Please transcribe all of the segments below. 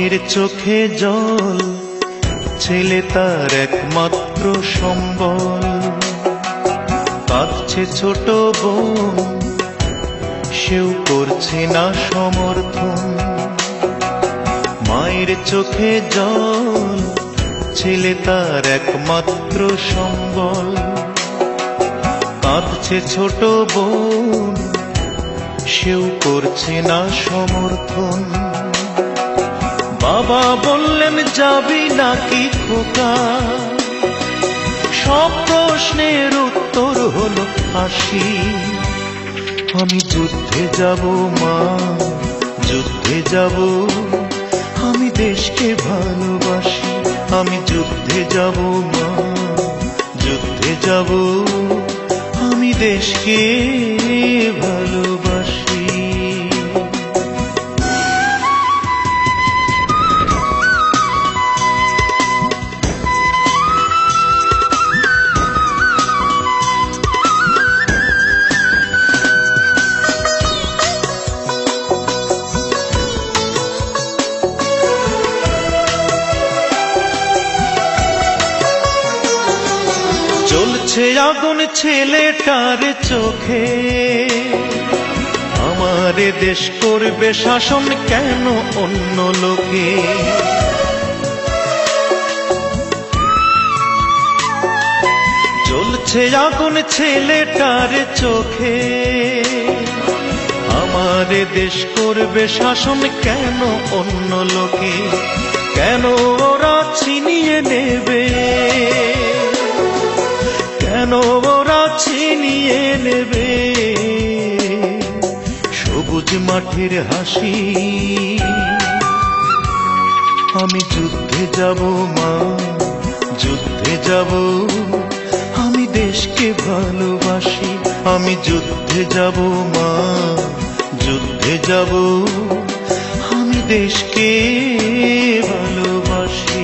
মায়ের চোখে জল, ছেলে তার একমাত্র সম্বল। কাঁদছে ছোট বোন, সেও করছে না সমর্থন। মায়ের চোখে জল, ছেলে তার একমাত্র সম্বল। কাঁদছে ছোট বোন, সেও করছে না সমর্থন। বাবা বললেন যাবি নাকি খোকা, সব প্রশ্নের উত্তর হলো হাসি। আমি যুদ্ধে যাব মা, যুদ্ধে যাব, আমি দেশকে ভালোবাসি। আমি যুদ্ধে যাব মা, যুদ্ধে যাব, আমি দেশকে ভালোবাসি। জ্বলছে আগুন ছেলেটার চোখে, আমার দেশ করবে শাসন কেন অন্য লোকে। জ্বলছে আগুন ছেলেটার চোখে, আমার দেশ করবে শাসন কেন অন্য লোকে। কেন ওরা ছিনিয়ে নেবে, কেন ওরা ছিনিয়ে নেবে সবুজ মাঠের হাসি। আমি যুদ্ধে যাব মা, যুদ্ধে যাব, আমি দেশকে ভালোবাসি। আমি যুদ্ধে যাব মা, যুদ্ধে যাব, আমি দেশকে ভালোবাসি।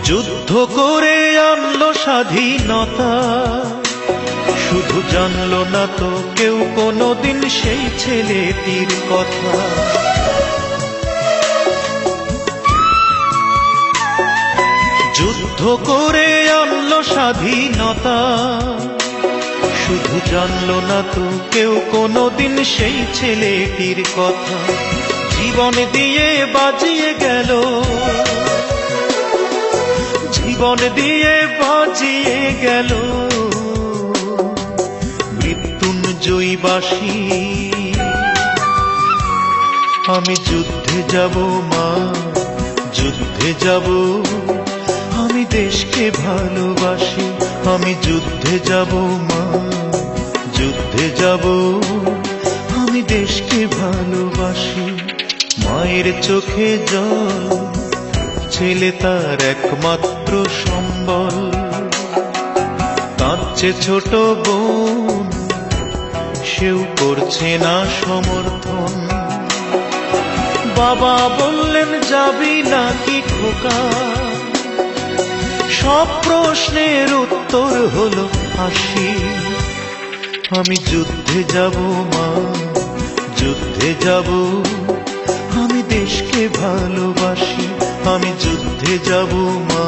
যুদ্ধ করে আনলো স্বাধীনতা, শুধু জানলো না তো কেউ কোনোদিন সেই ছেলেটির কথা। যুদ্ধ করে আনলো স্বাধীনতা, শুধু জানলো না তো কেউ কোনোদিন সেই ছেলেটির কথা। জীবন দিয়ে বাজিয়ে গেল, জীবন দিয়ে বাজিয়ে গেল মৃত্যুঞ্জয়ী বাঁশি। আমি যুদ্ধে যাব মা, যুদ্ধে যাব, আমি দেশকে ভালোবাসি। আমি যুদ্ধে যাব মা, যুদ্ধে যাব, আমি দেশকে ভালোবাসি। মায়ের চোখে জল, ছেলে তার একমাত্র সম্বল। কাঁদছে ছোট বোন, সেও করছে না সমর্থন। বাবা বললেন যাবি নাকি খোকা, সব প্রশ্নের উত্তর হলো হাসি। আমি যুদ্ধে যাব মা, যুদ্ধে যাব, আমি দেশকে ভালোবাসি। আমি যুদ্ধে যাব মা,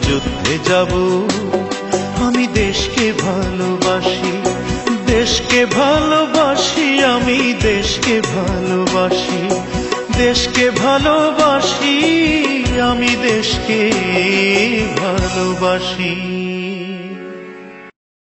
যুদ্ধে যাব, আমি দেশকে ভালোবাসি। দেশকে ভালোবাসি, আমি দেশকে ভালোবাসি। দেশকে ভালোবাসি, আমি দেশকে ভালোবাসি।